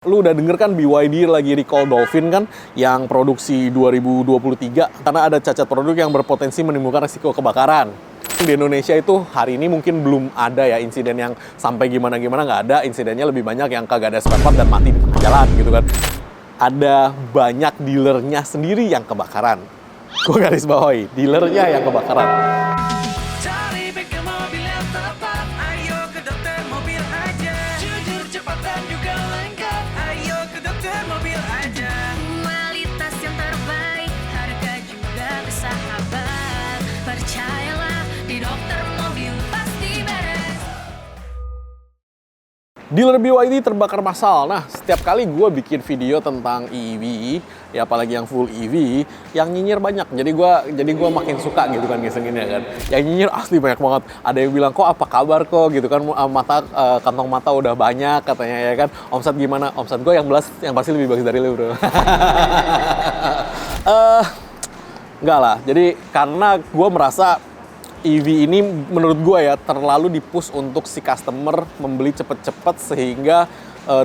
Lu udah denger kan BYD lagi recall Dolphin kan yang produksi 2023 karena ada cacat produk yang berpotensi menimbulkan risiko kebakaran. Di Indonesia itu hari ini mungkin belum ada ya insiden yang sampai gimana-gimana, nggak ada. Insidennya lebih banyak yang kagak ada spare part dan mati di tengah jalan gitu kan. Ada banyak dealernya sendiri yang kebakaran. Gue garis bawahi, dealernya yang kebakaran. Cari bengkel mobil yang tepat, ayo ke Dokter Mobil aja. Jujur, cepat dan juga lengkap, ayo ke Dokter Mobil aja. Kualitas yang terbaik, harga juga bersahabat. Percayalah, di Dokter Mobil pasti beres. Dealer BYD terbakar massal. Nah, setiap kali gue bikin video tentang EV, ya apalagi yang full EV, yang nyinyir banyak. Jadi gue makin suka gitu kan ngisengin ya kan. Yang nyinyir asli banyak banget. Ada yang bilang, kok apa kabar kok gitu kan, kantong mata udah banyak katanya ya kan. Omset gimana? Omset gue yang pasti lebih bagus dari lu bro. Enggak lah. Jadi karena gue merasa EV ini menurut gue ya terlalu di-push untuk si customer membeli cepet-cepet sehingga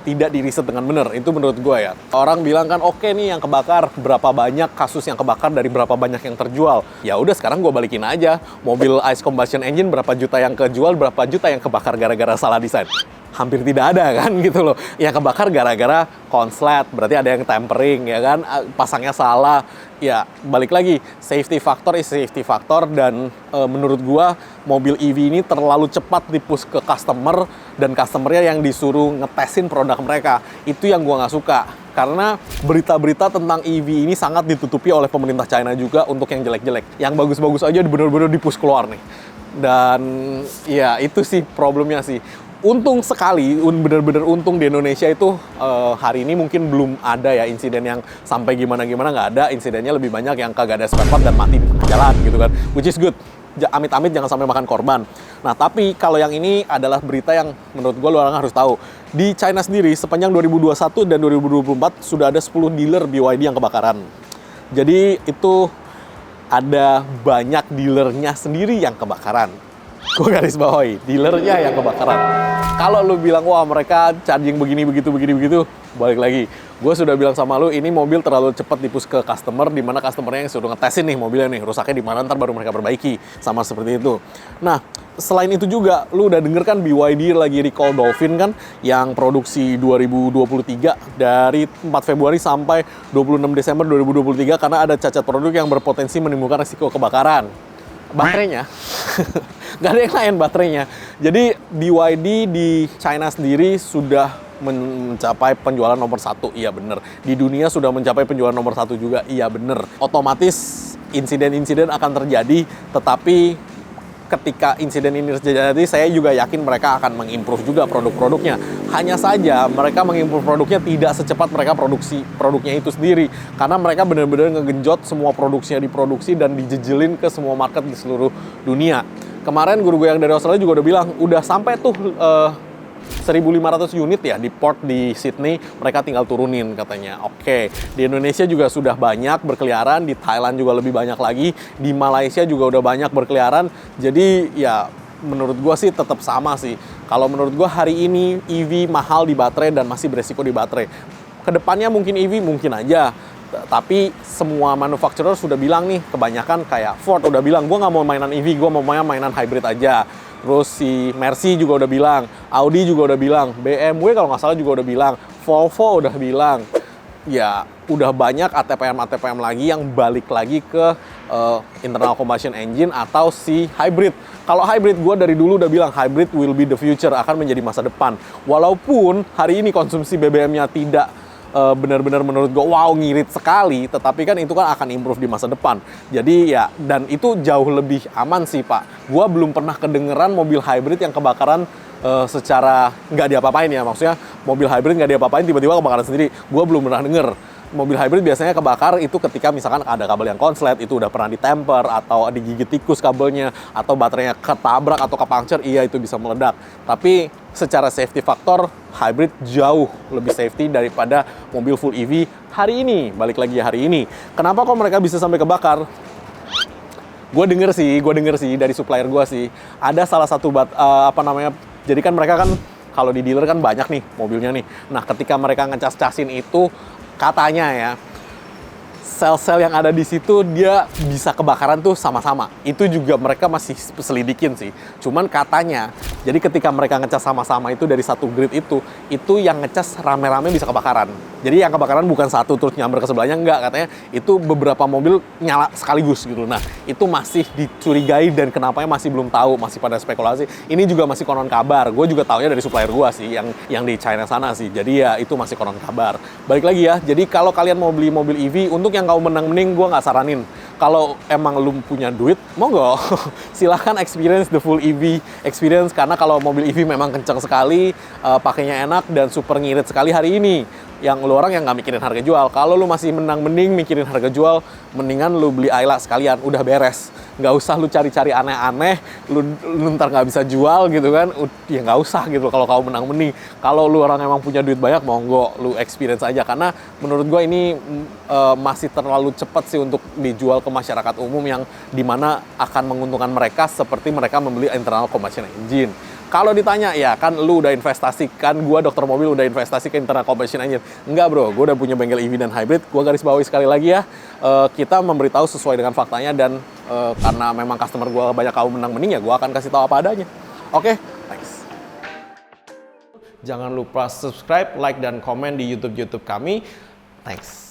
tidak di-riset dengan benar. Itu menurut gue ya. Orang bilang kan oke nih yang kebakar, berapa banyak kasus yang kebakar dari berapa banyak yang terjual. Ya udah sekarang gue balikin aja. Mobil ICE combustion engine berapa juta yang kejual, berapa juta yang kebakar gara-gara salah desain. Hampir tidak ada kan gitu loh. Yang kebakar gara-gara konslet, berarti ada yang tempering ya kan, pasangnya salah. Ya balik lagi, safety factor is safety factor dan menurut gua mobil EV ini terlalu cepat di-push ke customer dan customernya yang disuruh ngetesin produk mereka. Itu yang gua nggak suka. Karena berita-berita tentang EV ini sangat ditutupi oleh pemerintah China juga untuk yang jelek-jelek. Yang bagus-bagus aja bener-bener di-push keluar nih. Dan ya itu sih problemnya sih. Untung sekali, bener-bener untung di Indonesia itu hari ini mungkin belum ada ya insiden yang sampai gimana-gimana, nggak ada. Insidennya lebih banyak yang kagak ada spare part dan mati di tengah jalan gitu kan. Which is good. Amit-amit jangan sampai makan korban. Nah tapi kalau yang ini adalah berita yang menurut gue lu orang harus tahu. Di China sendiri sepanjang 2021 dan 2024 sudah ada 10 dealer BYD yang kebakaran. Jadi itu ada banyak dealernya sendiri yang kebakaran. Gue garis bawahi, dealernya yang kebakaran. Kalau lu bilang, wah mereka charging begini, begitu, balik lagi. Gue sudah bilang sama lu, ini mobil terlalu cepat di-push ke customer, di mana customernya yang suruh ngetesin nih mobilnya nih, rusaknya di mana, ntar baru mereka perbaiki. Sama seperti itu. Nah, selain itu juga, lu udah denger kan BYD lagi recall Dolphin kan, yang produksi 2023 dari 4 Februari sampai 26 Desember 2023 karena ada cacat produk yang berpotensi menimbulkan risiko kebakaran. Baterainya nggak ada yang lain baterainya. Jadi BYD di China sendiri sudah mencapai penjualan nomor 1, iya bener. Di dunia sudah mencapai penjualan nomor 1 juga, iya bener. Otomatis insiden-insiden akan terjadi, tetapi ketika insiden ini terjadi, saya juga yakin mereka akan mengimprove juga produk-produknya. Hanya saja mereka mengimprove produknya tidak secepat mereka produksi produknya itu sendiri. Karena mereka benar-benar ngegenjot semua produksinya diproduksi dan dijejelin ke semua market di seluruh dunia. Kemarin guru gue yang dari Australia juga udah bilang, udah sampai tuh 1.500 unit ya di port di Sydney, mereka tinggal turunin katanya. Oke, di Indonesia juga sudah banyak berkeliaran, di Thailand juga lebih banyak lagi, di Malaysia juga udah banyak berkeliaran. Jadi ya menurut gua sih tetap sama sih. Kalau menurut gua hari ini EV mahal di baterai dan masih beresiko di baterai. Kedepannya mungkin EV mungkin aja. Tapi semua manufacturer sudah bilang nih, kebanyakan kayak Ford udah bilang, gua nggak mau mainan EV, gua mau mainan hybrid aja. Terus si Mercy juga udah bilang, Audi juga udah bilang, BMW kalau nggak salah juga udah bilang, Volvo udah bilang. Ya, udah banyak ATPM lagi yang balik lagi ke internal combustion engine atau si hybrid. Kalau hybrid, gue dari dulu udah bilang, hybrid will be the future, akan menjadi masa depan. Walaupun hari ini konsumsi BBM-nya tidak benar-benar menurut gue wow ngirit sekali, tetapi kan itu kan akan improve di masa depan. Jadi ya, dan itu jauh lebih aman sih Pak. Gue belum pernah kedengeran mobil hybrid yang kebakaran secara nggak diapa-apain ya. Maksudnya mobil hybrid nggak diapa-apain tiba-tiba kebakaran sendiri. Gue belum pernah denger. Mobil hybrid biasanya kebakar itu ketika misalkan ada kabel yang konslet, itu udah pernah ditemper, atau digigit tikus kabelnya, atau baterainya ketabrak atau kepuncture, iya itu bisa meledak. Tapi secara safety factor, hybrid jauh lebih safety daripada mobil full EV hari ini. Balik lagi hari ini. Kenapa kok mereka bisa sampai kebakar? Gue denger sih dari supplier gue sih, ada salah satu jadi kan mereka kan kalau di dealer kan banyak nih mobilnya nih. Nah, ketika mereka ngecas-casin itu, katanya ya, sel-sel yang ada di situ dia bisa kebakaran tuh sama-sama. Itu juga mereka masih selidikin sih. Cuman katanya, jadi ketika mereka ngecas sama-sama itu dari satu grid itu yang ngecas rame-rame bisa kebakaran. Jadi yang kebakaran bukan satu terus nyamber ke sebelahnya, enggak. Katanya itu beberapa mobil nyala sekaligus gitu. Nah, itu masih dicurigai dan kenapanya masih belum tahu, masih pada spekulasi. Ini juga masih konon kabar. Gue juga taunya dari supplier gue sih, yang di China sana sih. Jadi ya itu masih konon kabar. Balik lagi ya, jadi kalau kalian mau beli mobil EV, untuk yang kamu menang mending gue nggak saranin. Kalau emang lu punya duit, monggo silahkan experience the full EV experience, karena kalau mobil EV memang kencang sekali, pakainya enak dan super ngirit sekali hari ini. Yang lu orang yang nggak mikirin harga jual. Kalau lu masih menang mending mikirin harga jual, mendingan lu beli Ayla sekalian, udah beres. Nggak usah lu cari-cari aneh-aneh, lu ntar nggak bisa jual gitu kan, ya nggak usah gitu kalau kamu menang mending. Kalau lu orang emang punya duit banyak, monggo lu experience aja, karena menurut gua ini masih terlalu cepat sih untuk dijual ke masyarakat umum yang dimana akan menguntungkan mereka seperti mereka membeli internal combustion engine. Kalau ditanya, ya kan lu udah investasi, kan gua dokter mobil udah investasi ke internal combustion engine. Enggak bro, gua udah punya bengkel EV dan hybrid. Gua garis bawahi sekali lagi ya, kita memberitahu sesuai dengan faktanya, dan karena memang customer gua banyak kaum menang mending, ya gua akan kasih tahu apa adanya. Oke, thanks. Jangan lupa subscribe, like, dan komen di YouTube kami. Thanks.